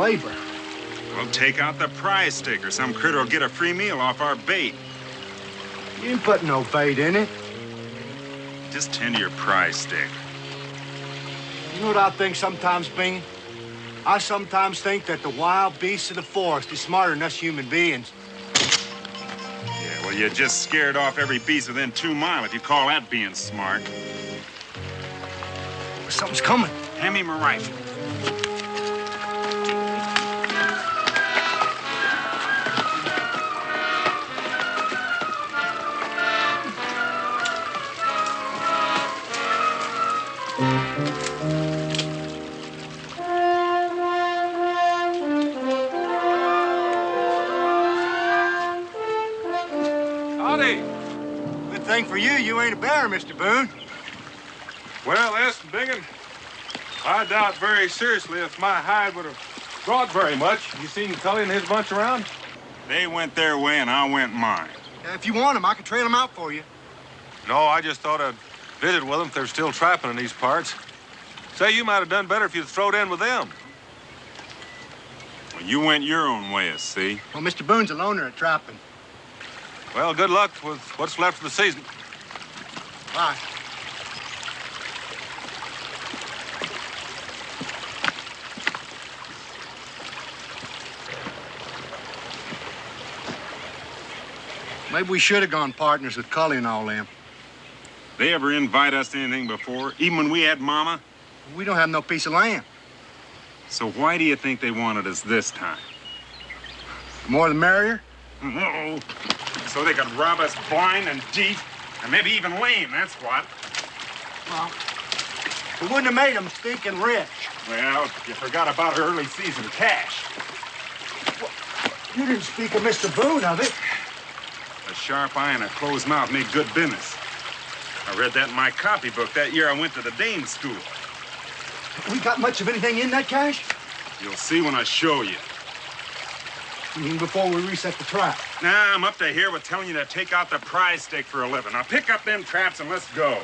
labor. Well, take out the prize stick, or some critter will get a free meal off our bait. You ain't putting no bait in it. Just tend to your prize stick. You know what I think sometimes, Bing? I sometimes think that the wild beasts of the forest is smarter than us human beings. Yeah, well, you just scared off every beast within 2 miles if you call that being smart. Something's coming. Hand me my rifle. Howdy. Good thing for you, you ain't a bear, Mr. Boone. Well, listen, Bingham, I doubt very seriously if my hide would have brought very much. You seen Cully and his bunch around? They went their way and I went mine. If you want them, I can trail them out for you. No, I just thought I'd visit with them if they're still trapping in these parts. Say, you might have done better if you'd throwed in with them. Well, you went your own way, see? Well, Mr. Boone's a loner at trapping. Well, good luck with what's left of the season. Bye. Maybe we should have gone partners with Cully and all them. They ever invite us to anything before, even when we had Mama? We don't have no piece of land. So why do you think they wanted us this time? The more the merrier. No. So they could rob us blind and deep, and maybe even lame, that's what. Well, we wouldn't have made them stinking rich. Well, you forgot about our early season cash. Well, you didn't speak of Mr. Boone of it. A sharp eye and a closed mouth make good business. I read that in my copybook that year I went to the Dame school. We got much of anything in that cash? You'll see when I show you. You mean before we reset the trap? Nah, I'm up to here with telling you to take out the prize stick for a living. Now pick up them traps and let's go.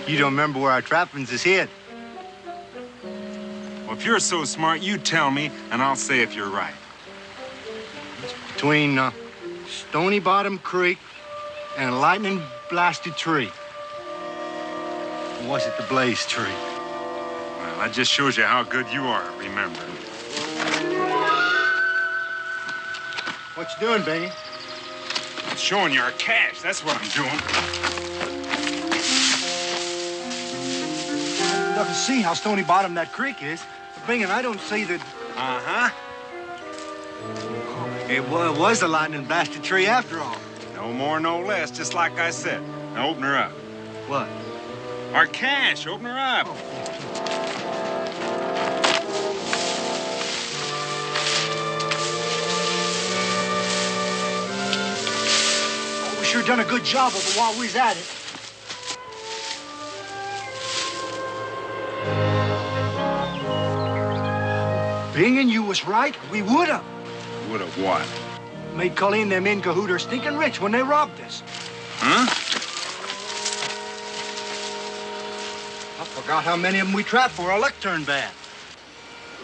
You don't remember where our trappings is hid. Well, if you're so smart, you tell me, and I'll say if you're right. Between Stony Bottom Creek and a lightning-blasted tree. Or was it the Blaze tree? Well, that just shows you how good you are at remembering. What you doing, Benny? I'm showing you our cash. That's what I'm doing. You can see how stony bottom that creek is. But Bing, I don't see that. Uh-huh. It was the lightning blasted tree after all. No more, no less, just like I said. Now open her up. What? Our cash. Open her up. Oh, we sure done a good job of it while we was at it. Bing and you was right. We would have. Would have what? Made Cully and them in cahoot are stinking rich when they robbed us. Huh? I forgot how many of them we trapped for. Our luck turned bad.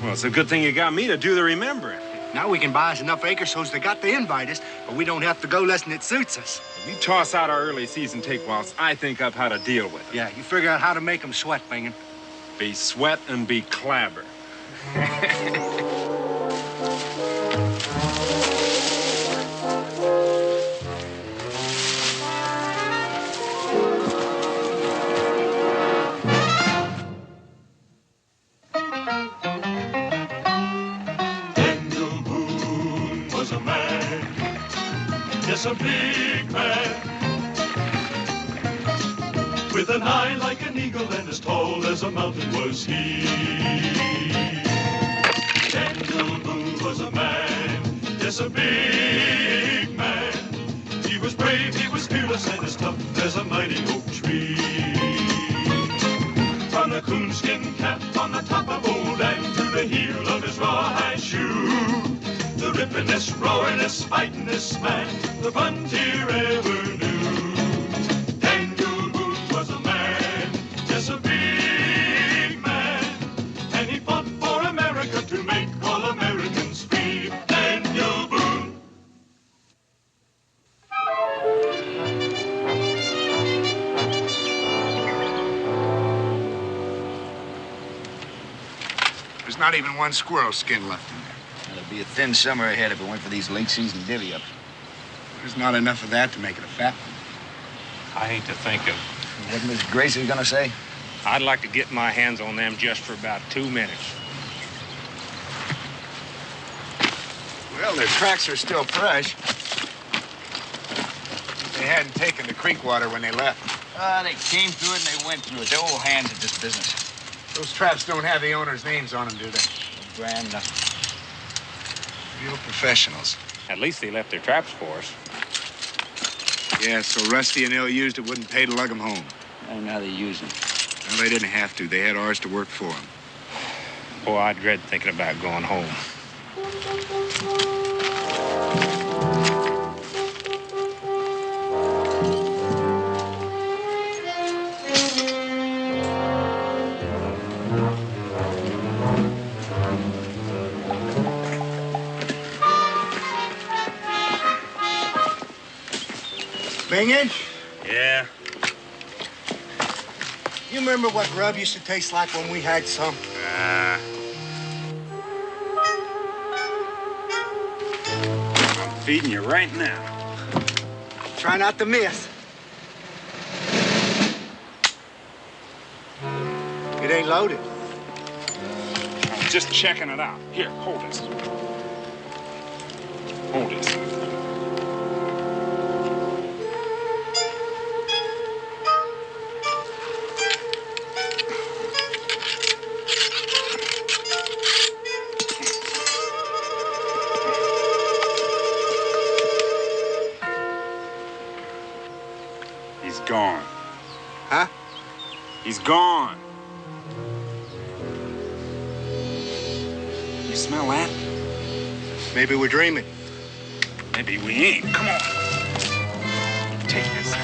Well, it's a good thing you got me to do the remembering. Now we can buy us enough acres so's they got to invite us, but we don't have to go less than it suits us. You toss out our early season take whilst I think up how to deal with it. Yeah, you figure out how to make them sweat, Bingin. Be sweat and be clabber. Boone was a man, yes, a big man, with an eye like an eagle. eagle and as tall as a mountain was he. Daniel Boone was a man, yes, a big man. He was brave, he was fearless, and as tough as a mighty oak tree. From the coonskin cap on the top of old Dan to the heel of his rawhide shoe, the rippin'est, roaring'est, fighting'est man the frontier ever knew. Daniel Boone was a man, yes, a big man, and he fought for America to make all Americans free. Daniel Boone. There's not even one squirrel skin left in there. It'll be a thin summer ahead if it weren't for these late season divvy-ups. There's not enough of that to make it a fat one. I hate to think of. What Miss Gracie's gonna say? I'd like to get my hands on them just for about 2 minutes. Well, their tracks are still fresh. They hadn't taken the creek water when they left. They came through it and they went through it. They're all hands at this business. Those traps don't have the owner's names on them, do they? Grand nothing. Real professionals. At least they left their traps for us. Yeah, so rusty and ill-used it wouldn't pay to lug them home. I don't know how they use them. Well, they didn't have to. They had ours to work for them. Boy, I dread thinking about going home. Bingin'? Yeah. You remember what grub used to taste like when we had some? I'm feeding you right now. Try not to miss. It ain't loaded. I'm just checking it out. Here, hold this. Hold this. He's gone. Huh? He's gone. You smell that? Maybe we're dreaming. Maybe we ain't. Come on. Take this.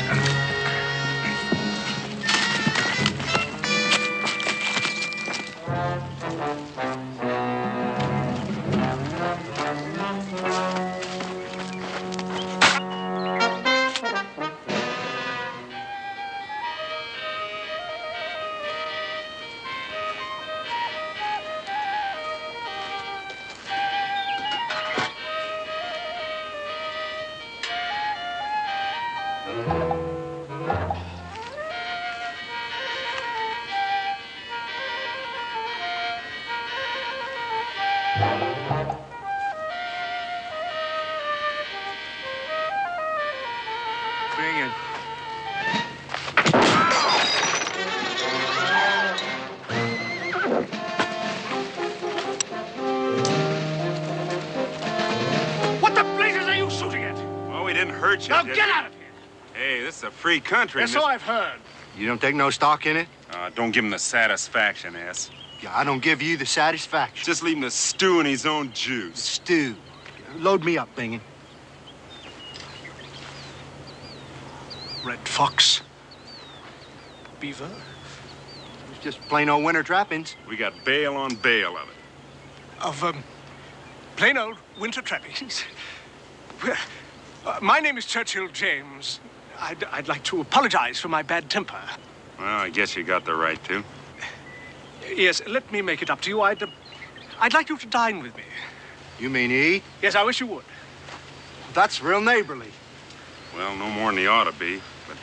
Bingin'. What the blazes are you shooting at? Well, we didn't hurt you. Now did get we? out of here. Hey, this is a free country. Yes, so I've heard. You don't take no stock in it? Don't give him the satisfaction, S. Yeah, I don't give you the satisfaction. Just leave him to stew in his own juice. Stew. Load me up, Bingin'. Red fox. Beaver. It's just plain old winter trappings. We got bail on bail of it. Of, plain old winter trappings. Well, my name is Churchill James. I'd like to apologize for my bad temper. Well, I guess you got the right to. Yes, let me make it up to you. I'd like you to dine with me. You mean eat? Yes, I wish you would. That's real neighborly. Well, no more than he ought to be, but...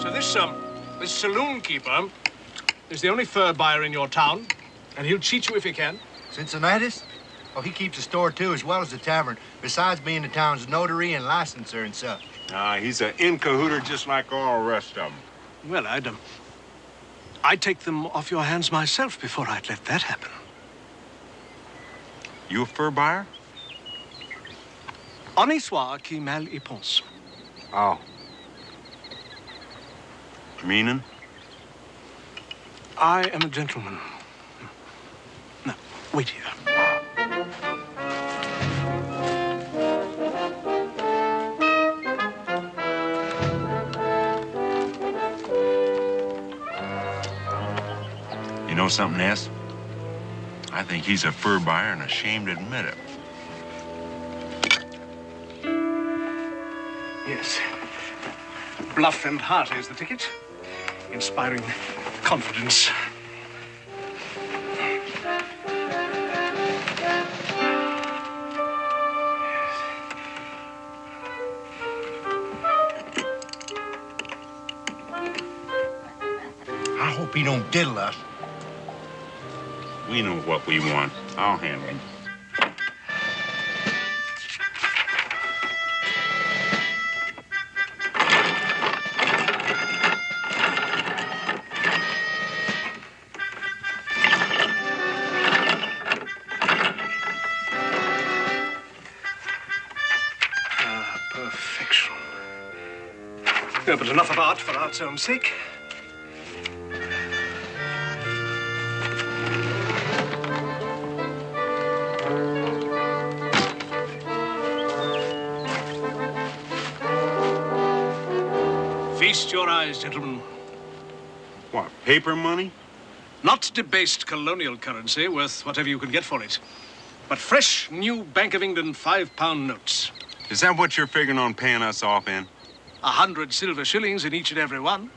So this saloon keeper is the only fur buyer in your town, and he'll cheat you if he can. Cincinnatus? Oh, he keeps a store, too, as well as a tavern, besides being the town's notary and licenser and such. He's an in-cahooter just like all the rest of them. Well, I'd take them off your hands myself before I'd let that happen. You a fur buyer? Honnête soit qui mal y pense. Oh. Meaning? I am a gentleman. Now, wait here. You know something, S? I think he's a fur buyer and ashamed to admit it. Yes. Bluff and hearty is the ticket. Inspiring confidence. I hope he don't diddle us. We know what we want. I'll handle him. Perfection. No, but enough of art for art's own sake. Feast your eyes, gentlemen. What, paper money? Not debased colonial currency worth whatever you can get for it, but fresh, new Bank of England £5 notes. Is that what you're figuring on paying us off in? 100 silver shillings in each and every one.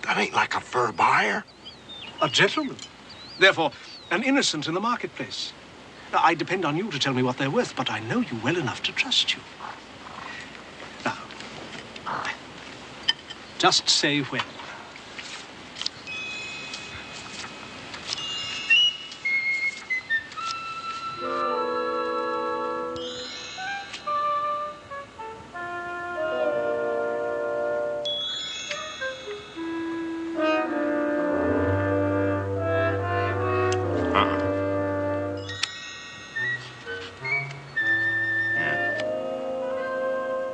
That ain't like a fur buyer. A gentleman. Therefore, an innocent in the marketplace. Now, I depend on you to tell me what they're worth, but I know you well enough to trust you. Now, just say when.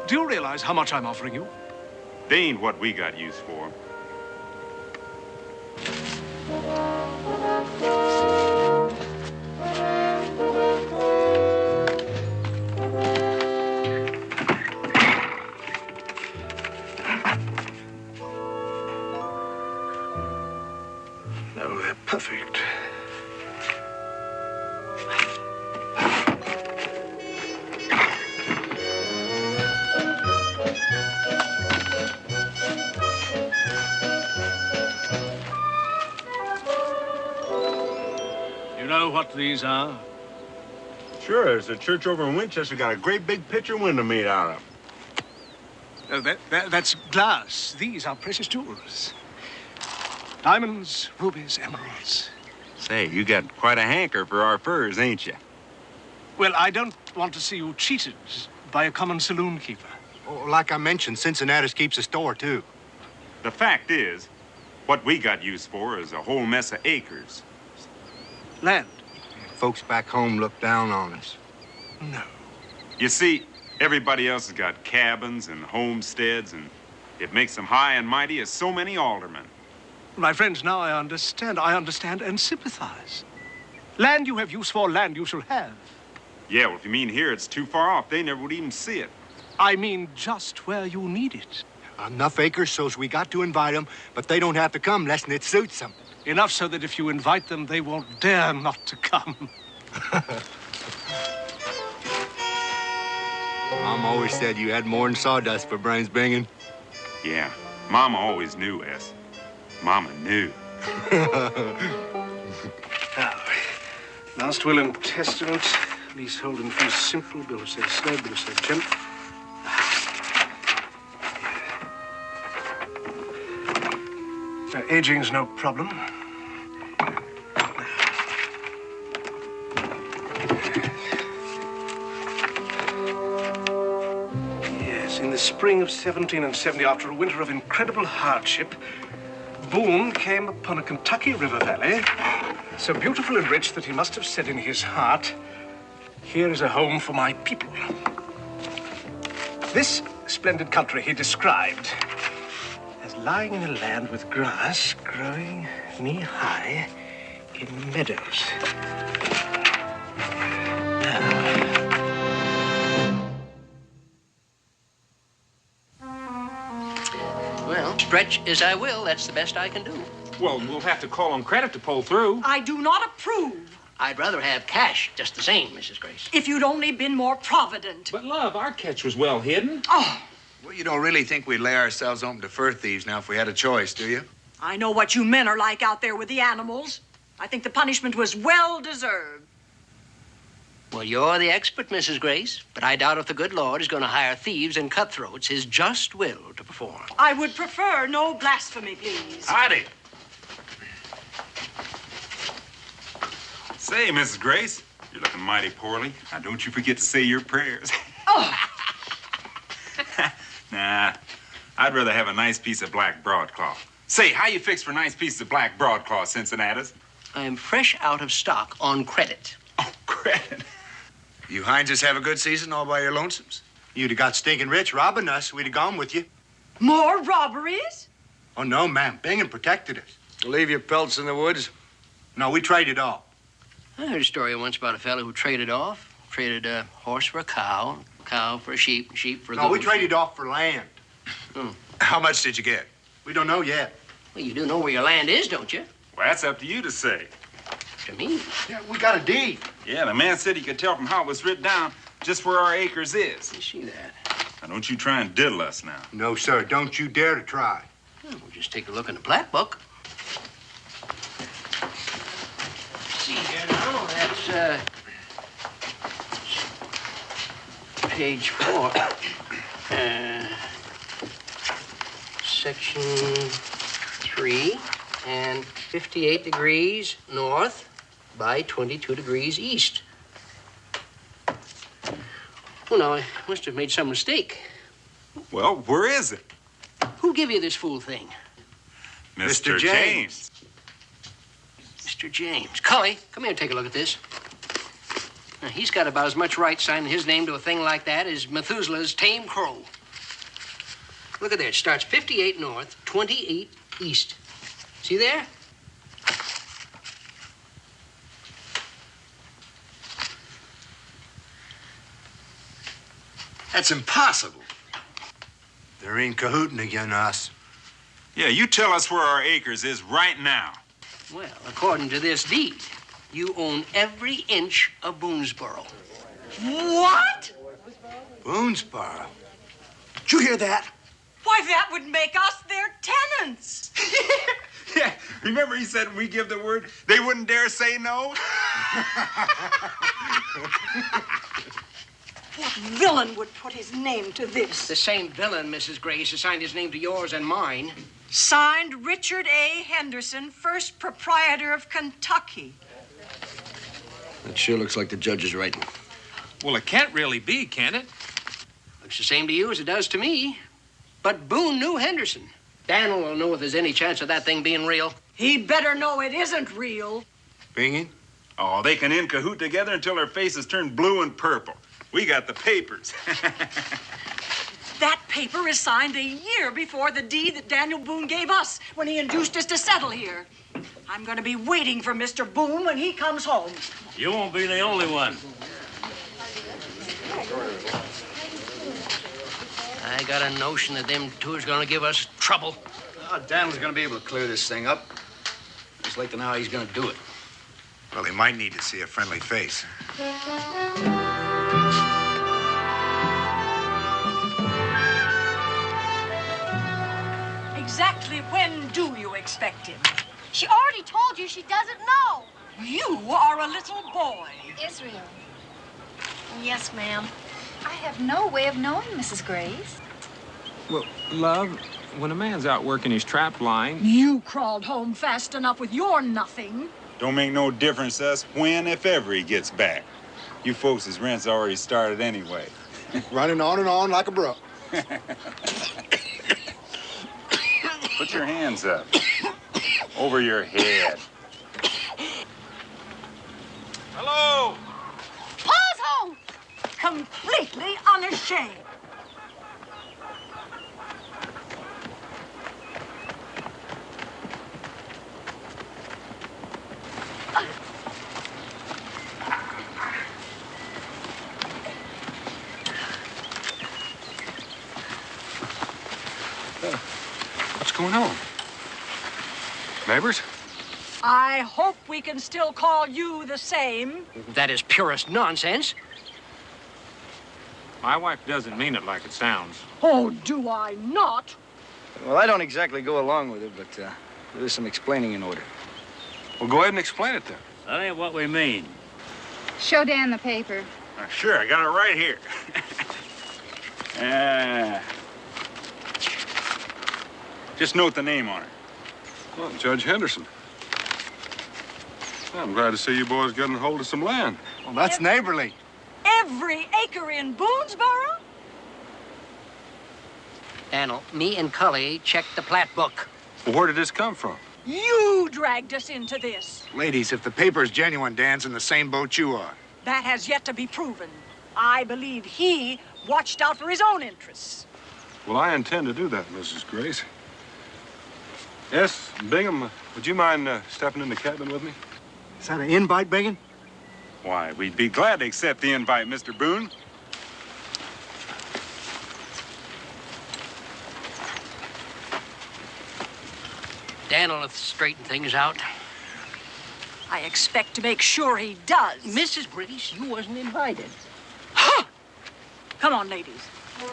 Do you realize how much I'm offering you? They ain't what we got use for. No, they're perfect. You know what these are? Sure, there's a church over in Winchester got a great big picture window made out of. Oh, that's glass. These are precious jewels. Diamonds, rubies, emeralds. Say, you got quite a hanker for our furs, ain't you? Well, I don't want to see you cheated by a common saloon keeper. Oh, like I mentioned, Cincinnati keeps a store, too. The fact is, what we got use for is a whole mess of acres. Land? Folks back home look down on us. No. You see, everybody else has got cabins and homesteads, and it makes them high and mighty as so many aldermen. My friends, now I understand. I understand and sympathize. Land you have use for, land you shall have. Yeah, well, if you mean here, it's too far off. They never would even see it. I mean just where you need it. Enough acres so's we got to invite them, but they don't have to come less than it suits them. Enough so that if you invite them, they won't dare not to come. Mom always said you had more than sawdust for brains binging. Yeah, Mama always knew, S. Mama knew. Now, last will and testament, leasehold and fee simple, bill of sale slow, bill of sale jump. Aging's no problem. Yes, in the spring of 1770, after a winter of incredible hardship, Boone came upon a Kentucky river valley, so beautiful and rich that he must have said in his heart, "Here is a home for my people." This splendid country he described as lying in a land with grass growing knee-high in meadows. Well, stretch as I will, that's the best I can do. Well, we'll have to call on credit to pull through. I do not approve. I'd rather have cash just the same, Mrs. Grace. If you'd only been more provident. But, love, our catch was well hidden. Oh, Well, you don't really think we'd lay ourselves open to fur thieves now if we had a choice, do you? I know what you men are like out there with the animals. I think the punishment was well deserved. Well, you're the expert, Mrs. Grace, but I doubt if the good Lord is going to hire thieves and cutthroats his just will to perform. I would prefer no blasphemy, please. Howdy. Say, Mrs. Grace, you're looking mighty poorly. Now, don't you forget to say your prayers. Oh, Nah, I'd rather have a nice piece of black broadcloth. Say, how you fix for nice pieces of black broadcloth, Cincinnatus? I am fresh out of stock on credit. Oh, credit. You Hineses have a good season all by your lonesomes? You'd have got stinking rich robbing us. We'd have gone with you. more robberies? Oh, no, ma'am. Bingen protected us. Leave your pelts in the woods? No, we traded off. I heard a story once about a fellow who traded a horse for a cow for a sheep, sheep for a goat. No, we traded off for land. How much did you get? We don't know yet. Well, you do know where your land is, don't you? Well, that's up to you to say. To me. Yeah, we got a deed. Yeah, the man said he could tell from how it was written down just where our acres is. You see that? Now, don't you try and diddle us now. No, sir. Don't you dare to try. Well, we'll just take a look in the plat book. See here now, that's, page 4. Section 3, and 58 degrees north by 22 degrees east. Oh, no, I must have made some mistake. Well, where is it? Who give you this fool thing? Mr. James. Mr. James. Cully, come here and take a look at this. Now, he's got about as much right signing his name to a thing like that as Methuselah's tame crow. Look at there. It starts 58 north, 28 east. See there? That's impossible. They're in cahooting against us. Yeah, you tell us where our acres is right now. Well, according to this deed, you own every inch of Boonesboro. What? Boonesboro. Did you hear that? Why, that would make us their tenants. Yeah, remember he said when we give the word, they wouldn't dare say no? What villain would put his name to this? The same villain, Mrs. Grace, assigned his name to yours and mine. Signed, Richard A. Henderson, first proprietor of Kentucky. That sure looks like the judge's writing. Well, it can't really be, can it? Looks the same to you as it does to me. But Boone knew Henderson. Daniel will know if there's any chance of that thing being real. He better know it isn't real. Bingen? Oh, they can in cahoot together until their faces turn blue and purple. We got the papers. That paper is signed a year before the deed that Daniel Boone gave us when he induced us to settle here. I'm going to be waiting for Mr. Boone when he comes home. You won't be the only one. I got a notion that them two is going to give us trouble. Oh, Daniel's gonna be able to clear this thing up. Just like to know how he's gonna do it. Well, he might need to see a friendly face. Exactly when do you expect him? She already told you she doesn't know. You are a little boy. Israel. Yes, ma'am. I have no way of knowing, Mrs. Grace. Well, love, when a man's out working his trap line... You crawled home fast enough with your nothing. Don't make no difference to us when, if ever, he gets back. You folks' rent's already started anyway. Running on and on like a brook. Put your hands up. Over your head. Hello? Pa's home! Completely unashamed. What's going on? Neighbors? I hope we can still call you the same. That is purest nonsense. My wife doesn't mean it like it sounds. Oh, do I not? Well, I don't exactly go along with it, but there's some explaining in order. Well, go ahead and explain it then. That ain't what we mean. Show Dan the paper. Sure, I got it right here. Just note the name on it. Well, Judge Henderson. I'm glad to see you boys getting hold of some land. Well, that's neighborly. Every acre in Boonesboro? Daniel, me and Cully checked the plat book. Well, where did this come from? You dragged us into this. Ladies, if the paper's genuine, Dan's in the same boat you are. That has yet to be proven. I believe he watched out for his own interests. Well, I intend to do that, Mrs. Grace. Yes, Bingham, would you mind stepping in the cabin with me? Is that an invite, Biggin? Why, we'd be glad to accept the invite, Mr. Boone. Daniel will straighten things out. I expect to make sure he does. Mrs. Grace, you wasn't invited. Ha! Come on, ladies. We'd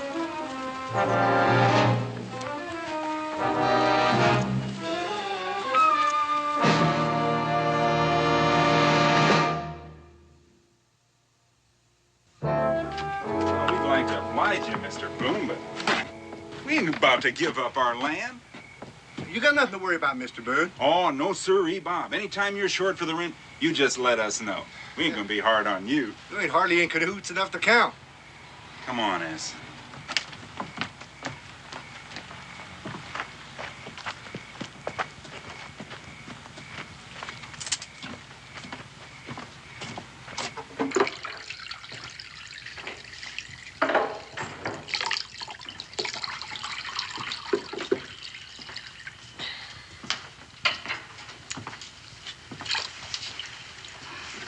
like to oblige you, Mr. Boone, but we ain't about to give up our land. You got nothing to worry about, Mr. Boone. Oh, no, sirree, Bob. Anytime you're short for the rent, you just let us know. We ain't gonna be hard on you. You ain't hardly in cahoots enough to count. Come on, S.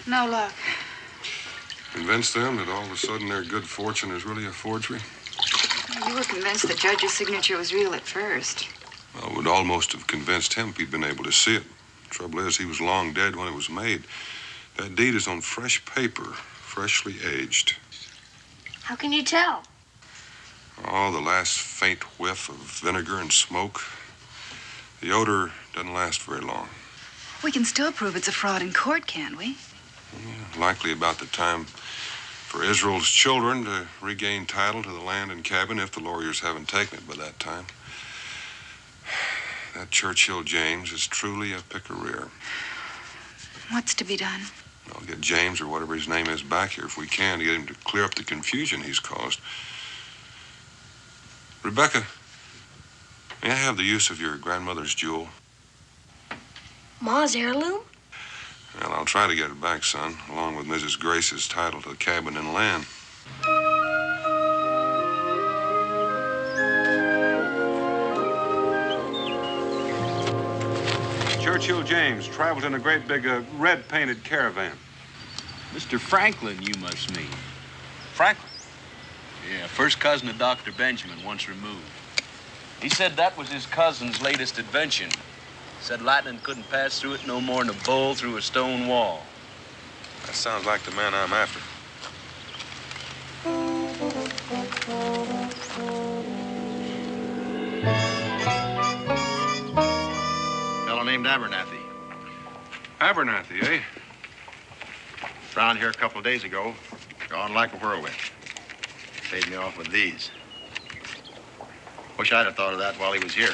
No luck. Convince them that all of a sudden their good fortune is really a forgery? You were convinced the judge's signature was real at first. Well, it would almost have convinced him if he'd been able to see it. Trouble is, he was long dead when it was made. That deed is on fresh paper, freshly aged. How can you tell? Oh, the last faint whiff of vinegar and smoke. The odor doesn't last very long. We can still prove it's a fraud in court, can't we? Yeah, likely about the time for Israel's children to regain title to the land and cabin if the lawyers haven't taken it by that time. That Churchill James is truly a pick-a-rear. What's to be done? I'll get James or whatever his name is back here if we can to get him to clear up the confusion he's caused. Rebecca, may I have the use of your grandmother's jewel? Ma's heirloom? Well, I'll try to get it back, son, along with Mrs. Grace's title to the cabin and land. Churchill James traveled in a great big red-painted caravan. Mr. Franklin, you must mean. Franklin? Yeah, first cousin of Dr. Benjamin, once removed. He said that was his cousin's latest invention. Said lightning couldn't pass through it no more than a bull through a stone wall. That sounds like the man I'm after. Fellow named Abernathy. Abernathy, eh? Around here a couple of days ago, gone like a whirlwind. Paid me off with these. Wish I'd have thought of that while he was here.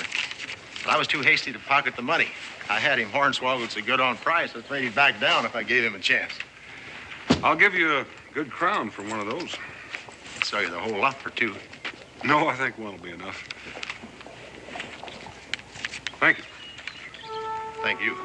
But I was too hasty to pocket the money. I had him hornswoggled so good on price, I afraid he'd back down if I gave him a chance. I'll give you a good crown for one of those. I'll sell you the whole lot for two. No, I think one will be enough. Thank you. Thank you.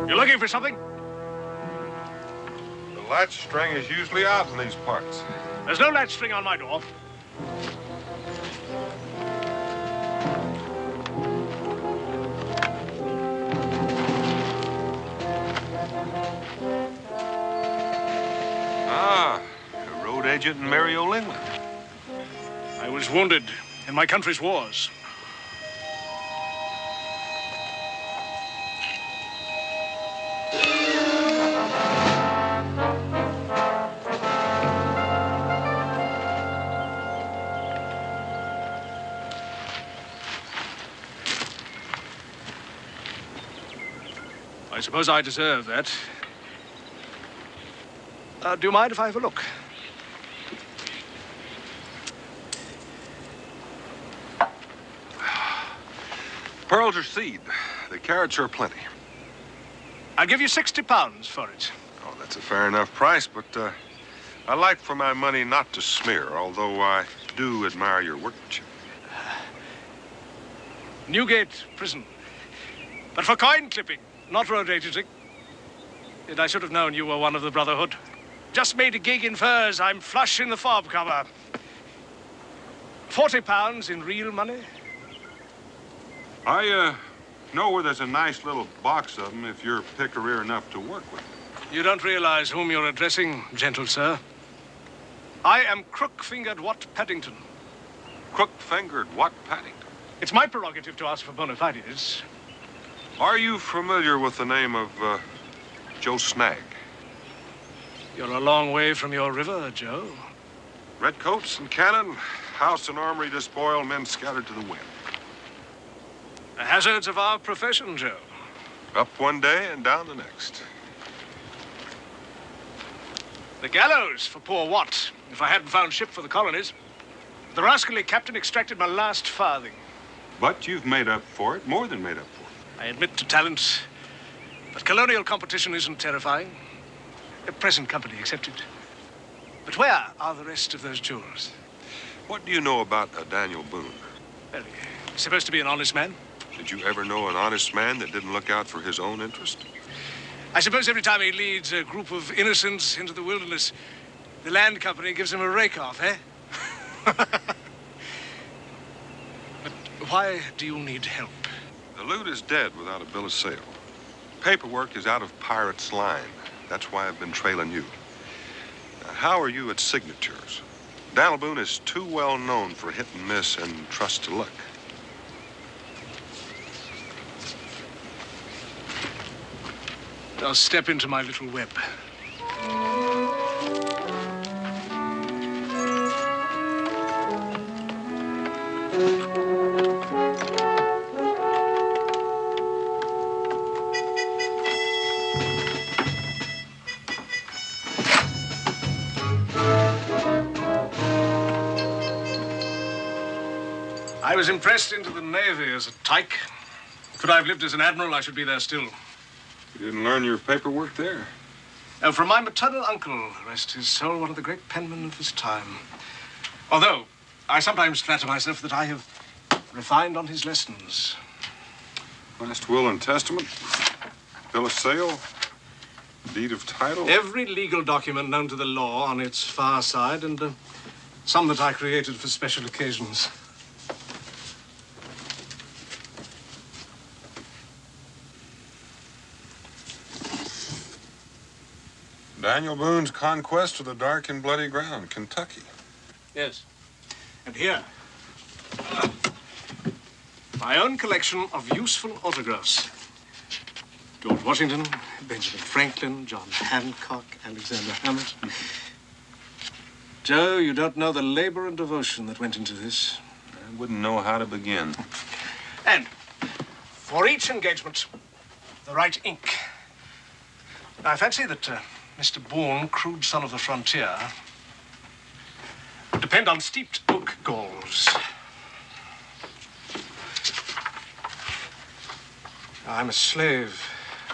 You looking for something? The latch string is usually out in these parts. There's no latch string on my door. Ah, a road agent in Mary O'Lingland. I was wounded in my country's wars. I suppose I deserve that. Do you mind if I have a look? Pearls are seed. The carrots are plenty. I'll give you £60 for it. Oh, that's a fair enough price, but I like for my money not to smear, although I do admire your workmanship. Newgate Prison. But for coin clipping, not road agenting. Yet I should have known you were one of the Brotherhood. Just made a gig in furs. I'm flush in the fob cover. £40 in real money. I know where there's a nice little box of them if you're pick-a-rear enough to work with. You don't realize whom you're addressing, gentle sir. I am Crook-fingered Wat Paddington. Crook-fingered Wat Paddington? It's my prerogative to ask for bona fides. Are you familiar with the name of Joe Snag? You're a long way from your river, Joe. Redcoats and cannon, house and armory despoiled, men scattered to the wind. The hazards of our profession, Joe. Up one day and down the next. The gallows for poor Watt, if I hadn't found ship for the colonies. The rascally captain extracted my last farthing. But you've made up for it, more than made up for it. I admit to talent, but colonial competition isn't terrifying. A present company accepted. But where are the rest of those jewels? What do you know about Daniel Boone? Well, he's supposed to be an honest man. Did you ever know an honest man that didn't look out for his own interest? I suppose every time he leads a group of innocents into the wilderness, the land company gives him a rake-off, eh? But why do you need help? The loot is dead without a bill of sale. Paperwork is out of pirate's line. That's why I've been trailing you. Now, how are you at signatures? Daniel Boone is too well known for hit and miss and trust to luck. I'll step into my little web. I was impressed into the Navy as a tyke. Could I have lived as an admiral, I should be there still. You didn't learn your paperwork there? From my maternal uncle, rest his soul, one of the great penmen of his time. Although, I sometimes flatter myself that I have refined on his lessons. Last will and testament, bill of sale, deed of title. Every legal document known to the law on its far side, and some that I created for special occasions. Daniel Boone's conquest of the dark and bloody ground, Kentucky. Yes. And here, my own collection of useful autographs. George Washington, Benjamin Franklin, John Hancock, Alexander Hamilton. Joe, you don't know the labor and devotion that went into this. I wouldn't know how to begin. And for each engagement, the right ink. Now, I fancy that Mr. Boone, crude son of the frontier, would depend on steeped oak galls. I'm a slave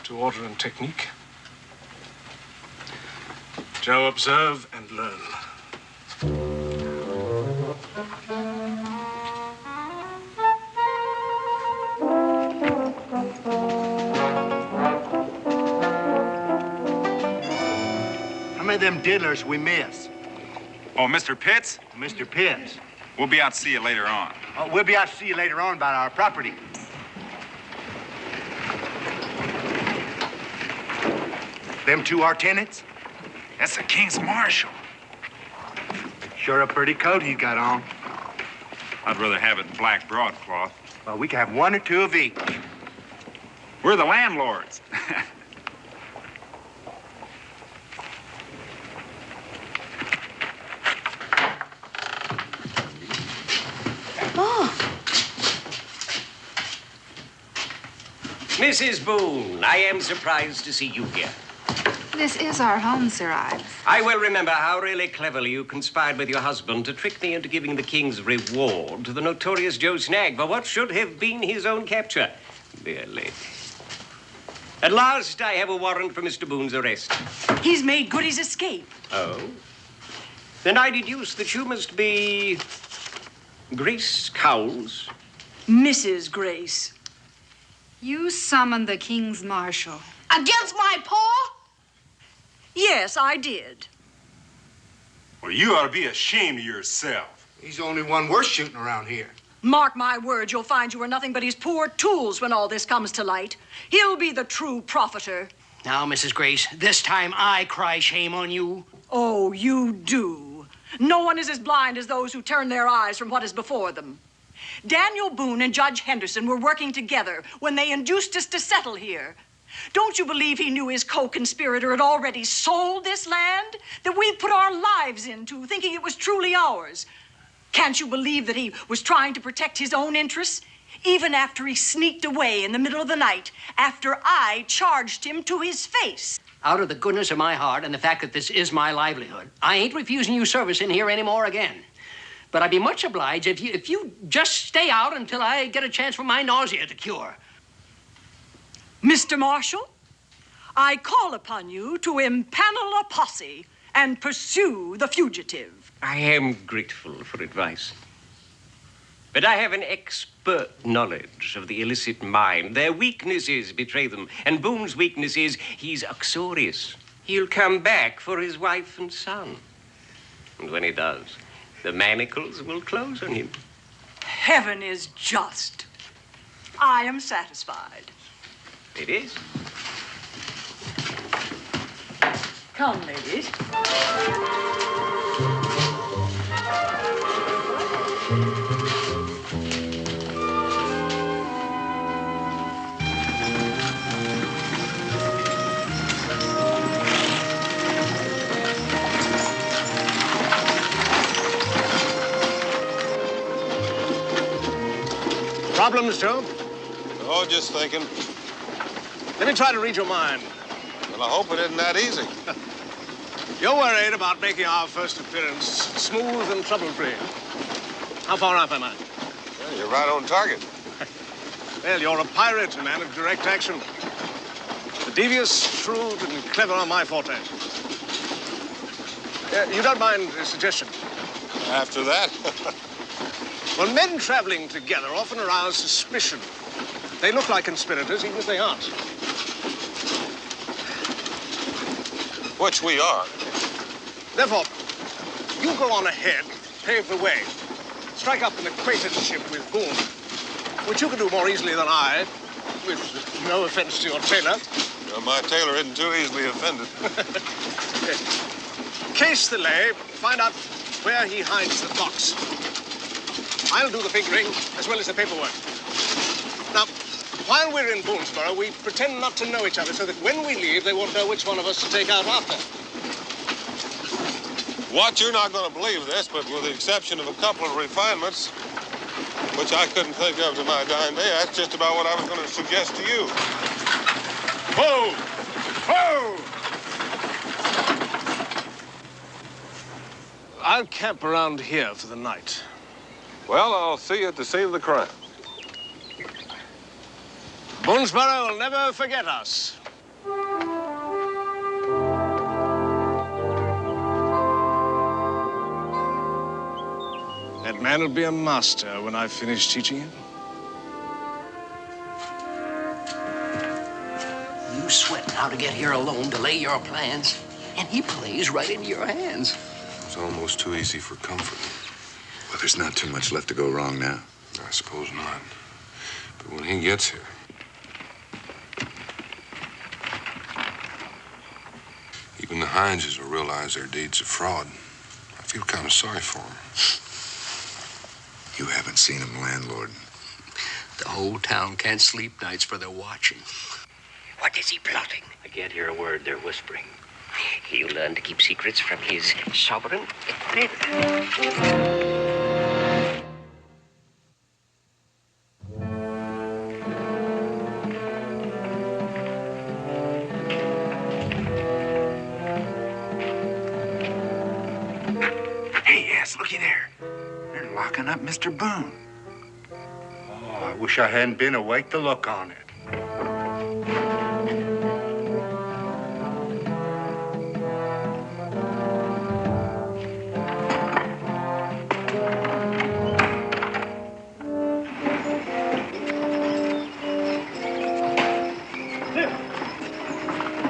to order and technique. Joe, observe and learn. How many of them diddlers we miss? Oh, Mr. Pitts? Mr. Pitts. We'll be out to see you later on. We'll be out to see you later on about our property. Them two our tenants? That's the King's Marshal. Sure a pretty coat he got on. I'd rather have it in black broadcloth. Well, we can have one or two of each. We're the landlords. Mrs. Boone, I am surprised to see you here. This is our home, Sir Ives. I well remember how really cleverly you conspired with your husband to trick me into giving the king's reward to the notorious Joe Snag for what should have been his own capture. Dear lady. At last, I have a warrant for Mr. Boone's arrest. He's made good his escape. Oh? Then I deduce that you must be Grace Cowles. Mrs. Grace. You summoned the King's Marshal. Against my paw? Yes, I did. Well, you ought to be ashamed of yourself. He's the only one worth shooting around here. Mark my words, you'll find you are nothing but his poor tools when all this comes to light. He'll be the true profiter. Now, Mrs. Grace, this time I cry shame on you. Oh, you do. No one is as blind as those who turn their eyes from what is before them. Daniel Boone and Judge Henderson were working together when they induced us to settle here. Don't you believe he knew his co-conspirator had already sold this land that we put our lives into, thinking it was truly ours? Can't you believe that he was trying to protect his own interests, even after he sneaked away in the middle of the night, after I charged him to his face? Out of the goodness of my heart and the fact that this is my livelihood, I ain't refusing you service in here anymore again. But I'd be much obliged if you just stay out until I get a chance for my nausea to cure. Mr. Marshal, I call upon you to impanel a posse and pursue the fugitive. I am grateful for advice. But I have an expert knowledge of the illicit mind. Their weaknesses betray them. And Boone's weakness is he's uxorious. He'll come back for his wife and son. And when he does, the manacles will close on him. Heaven is just. I am satisfied. It is. Come, ladies. Problems, Joe? Oh, just thinking. Let me try to read your mind. Well, I hope it isn't that easy. You're worried about making our first appearance smooth and trouble-free. How far off am I? Yeah, you're right on target. Well, you're a pirate, a man of direct action. The devious, shrewd, and clever are my forte. You don't mind a suggestion? After that? Well, men traveling together often arouse suspicion. They look like conspirators, even if they aren't. Which we are. Therefore, you go on ahead, pave the way. Strike up an acquaintanceship with Boone, which you can do more easily than I, with no offense to your tailor. My tailor isn't too easily offended. Case the lay, find out where he hides the box. I'll do the figuring as well as the paperwork. Now, while we're in Boonesboro, we pretend not to know each other so that when we leave, they won't know which one of us to take out after. What, you're not going to believe this, but with the exception of a couple of refinements, which I couldn't think of to my dying day, that's just about what I was going to suggest to you. Whoa! Whoa! I'll camp around here for the night. Well, I'll see you at the scene of the crime. Boonesboro will never forget us. That man will be a master when I finish teaching him. You sweating how to get here alone to lay your plans, and he plays right into your hands. It's almost too easy for comfort. Well, there's not too much left to go wrong now. I suppose not. But when he gets here... even the Hineses will realize their deeds of fraud. I feel kind of sorry for them. You haven't seen him, landlord. The whole town can't sleep nights for their watching. What is he plotting? I can't hear a word they're whispering. He'll learn to keep secrets from his sovereign brother. Looky there. They're locking up Mr. Boone. Oh, I wish I hadn't been awake to look on it.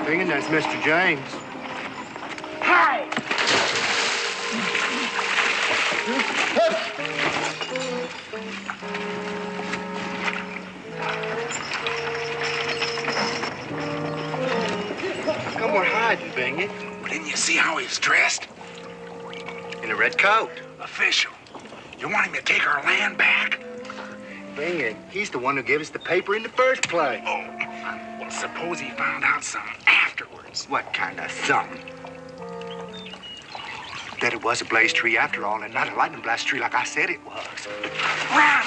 Thinking that's Mr. James. Hi! Come, we're hiding, Bingy. Didn't you see how he's dressed? In a red coat. Official. You want him to take our land back? Bingy, he's the one who gave us the paper in the first place. Oh, well, suppose he found out something afterwards. What kind of something? That it was a blaze tree after all, and not a lightning blast tree like I said it was. Run!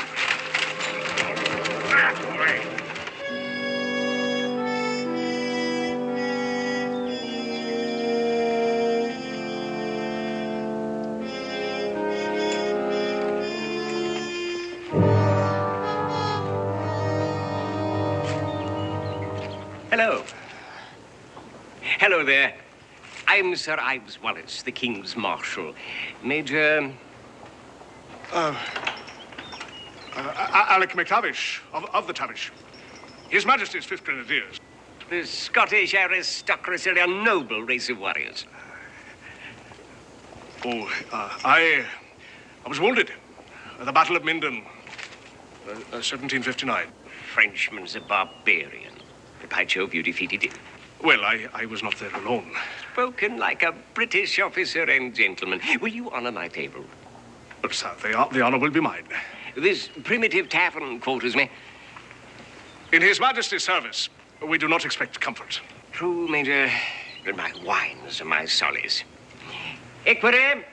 Hello. Hello there. I'm Sir Ives Wallace, the King's Marshal. Major... Alec McTavish, of the Tavish. His Majesty's 5th Grenadiers. The Scottish aristocracy are a noble race of warriors. Oh, I was wounded at the Battle of Minden, 1759. Frenchman's a barbarian. But by Jove, you defeated him. Well, I was not there alone. Spoken like a British officer and gentleman. Will you honor my table? But, sir, the honor will be mine. This primitive tavern quarters me. In His Majesty's service, we do not expect comfort. True, Major, but my wines are my solace. Equity!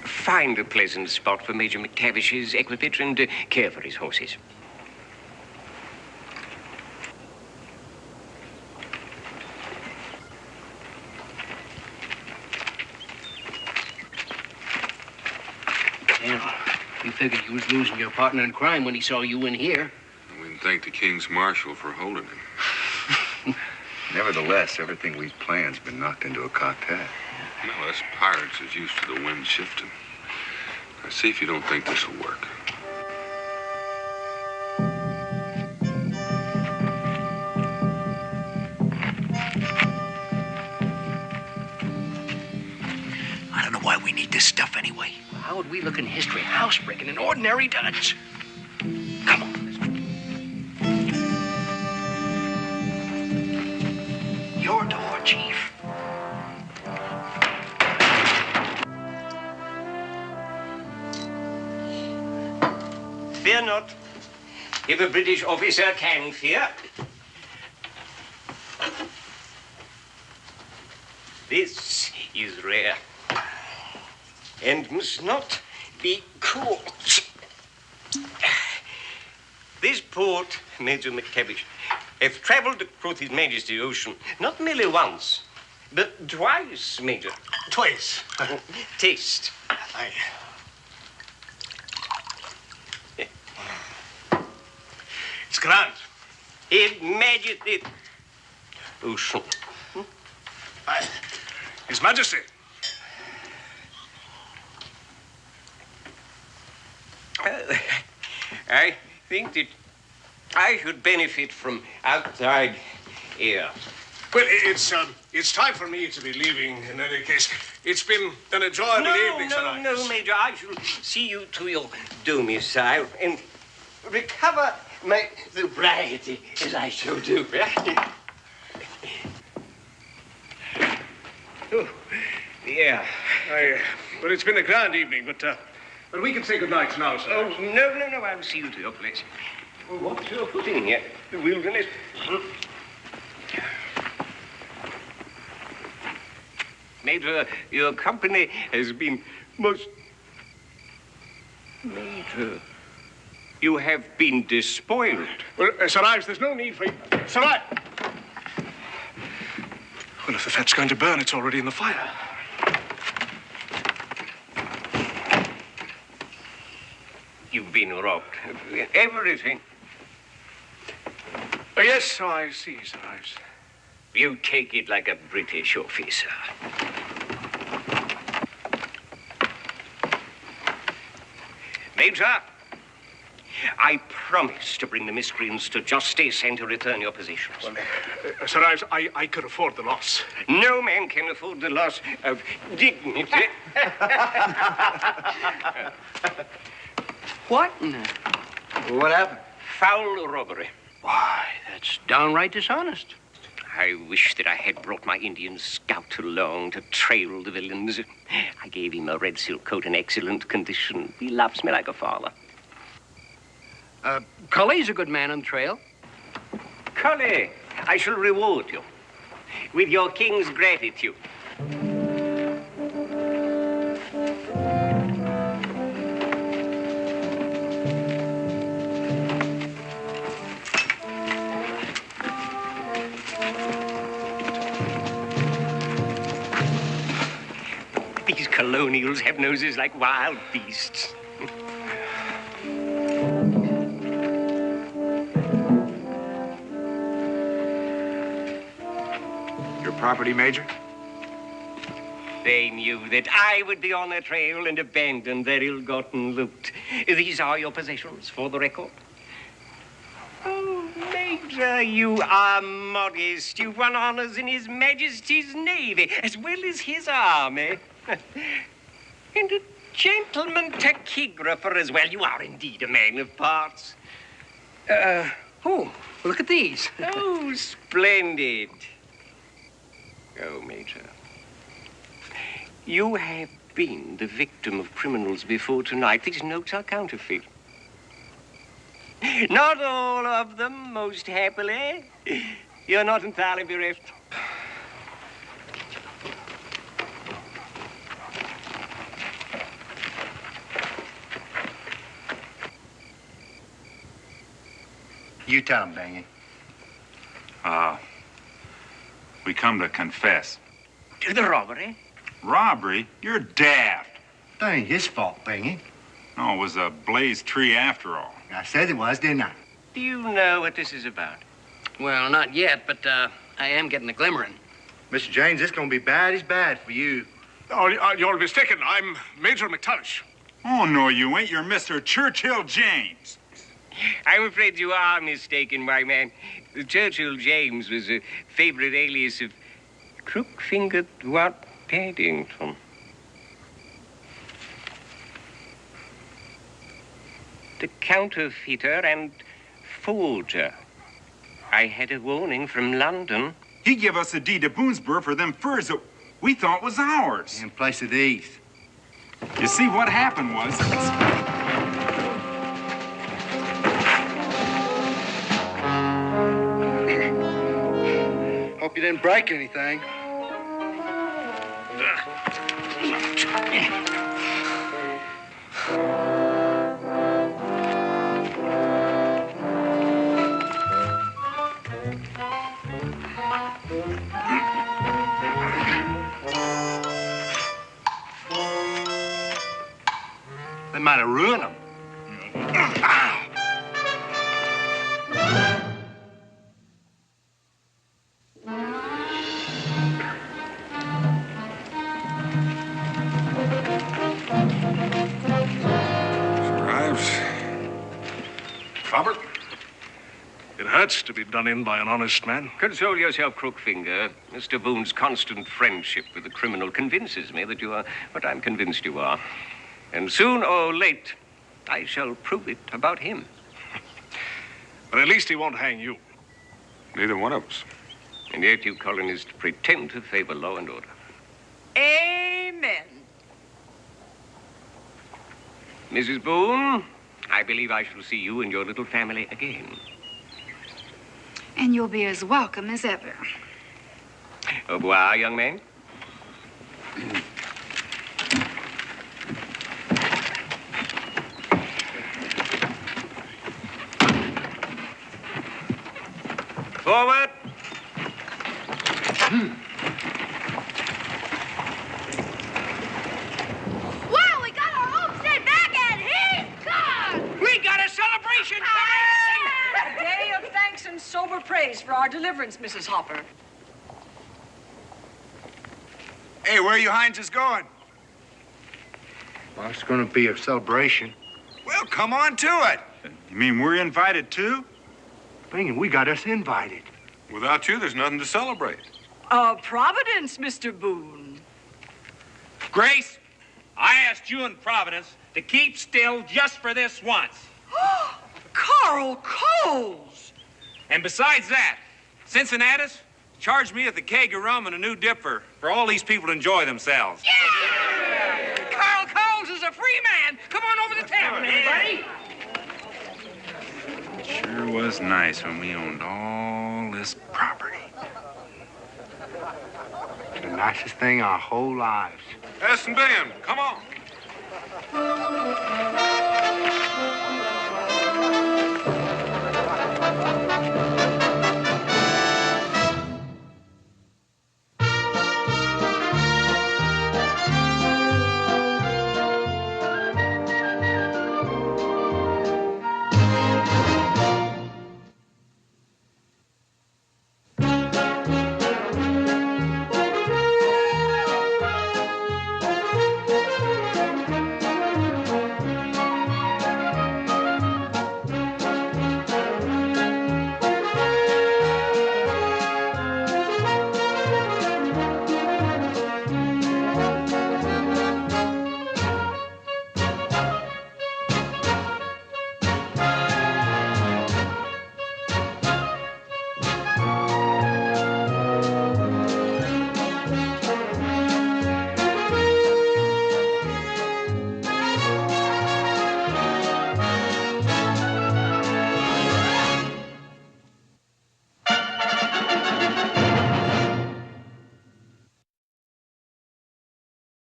Find a pleasant spot for Major McTavish's equipage and care for his horses. Yeah, you figured you was losing your partner in crime when he saw you in here. We can thank the King's Marshal for holding him. Nevertheless, everything we've planned's been knocked into a cocked hat. No, us pirates is used to the wind shifting. Now, see if you don't think this will work. I don't know why we need this stuff anyway. Well, how would we look in history housebreaking an ordinary Dutch? Come on. your door, Chief. Fear not. If a British officer can fear. This is rare and must not be caught. This port, Major McTavish, hath travelled across His Majesty's ocean not merely once, but twice, Major. Twice? Taste. Aye. It's grand. His Majesty. Ocean. Aye. His Majesty. I think that I should benefit from outside air. Well, it's time for me to be leaving in any case. It's been an enjoyable evening, Sir Ives. No, Major. I shall see you to your domicile and recover my sobriety as I shall do. Oh, yeah. But it's been a grand evening, but we can say good night now, sir. Oh, no. I'll see you to your place. Well, what's your footing here? The wilderness? Major, your company has been most... Major, you have been despoiled. Well, Sir Ives, there's no need for you. Sir Ives! Well, if the fat's going to burn, it's already in the fire. You've been robbed. Everything. Oh, yes, I see, Sir Ives. You take it like a British officer. Major, I promise to bring the miscreants to justice and to return your possessions. Well, Sir Ives, I could afford the loss. No man can afford the loss of dignity. What? What happened? Foul robbery. Why, that's downright dishonest. I wish that I had brought my Indian scout along to trail the villains. I gave him a red silk coat in excellent condition. He loves me like a father. Cully's a good man on the trail. Cully, I shall reward you with your king's gratitude. These colonials have noses like wild beasts. Your property, Major? They knew that I would be on their trail and abandon their ill-gotten loot. These are your possessions for the record. Oh, Major, you are modest. You've won honors in His Majesty's Navy, as well as his army. And a gentleman tachygrapher as well. You are indeed a man of parts. Oh, look at these. Oh, splendid. Oh, Major. You have been the victim of criminals before tonight. These notes are counterfeit. Not all of them, most happily. You're not entirely bereft. You tell him, Bangy. We come to confess. To the robbery? Robbery? You're daft. That ain't his fault, Bangy. No, it was a blazed tree after all. I said it was, didn't I? Do you know what this is about? Well, not yet, but I am getting a glimmering. Mr. James, it's gonna be bad as bad for you. Oh, you're mistaken. I'm Major McTavish. Oh, no, you ain't. You're Mr. Churchill James. I'm afraid you are mistaken, my man. Churchill James was a favorite alias of Crook-fingered Wat Paddington. The counterfeiter and forger. I had a warning from London. He give us a deed to Boonesboro for them furs that we thought was ours. In place of these. You see, what happened was... Hope you didn't break anything. They might have ruined them. Robert, it hurts to be done in by an honest man. Console yourself, Crookfinger. Mr. Boone's constant friendship with the criminal convinces me that you are what I'm convinced you are. And soon or late, I shall prove it about him. But at least he won't hang you. Neither one of us. And yet you colonists pretend to favor law and order. Amen. Mrs. Boone, I believe I shall see you and your little family again. And you'll be as welcome as ever. Au revoir, young man. Forward. Wow, we got our homestead back and he's gone! We got a celebration! A day of thanks and sober praise for our deliverance, Mrs. Hopper. Hey, where are you Heinzes going? Well, it's going to be a celebration. Well, come on to it. You mean we're invited too? Bing, we got us invited. Without you, there's nothing to celebrate. Providence, Mr. Boone. Grace, I asked you and Providence to keep still just for this once. Carl Coles! And besides that, Cincinnatus charged me with a keg of rum and a new dipper for all these people to enjoy themselves. Yeah! Carl Coles is a free man. Come on over to the tavern, everybody. It sure was nice when we owned all this property. The nicest thing our whole lives. S and Ben, come on.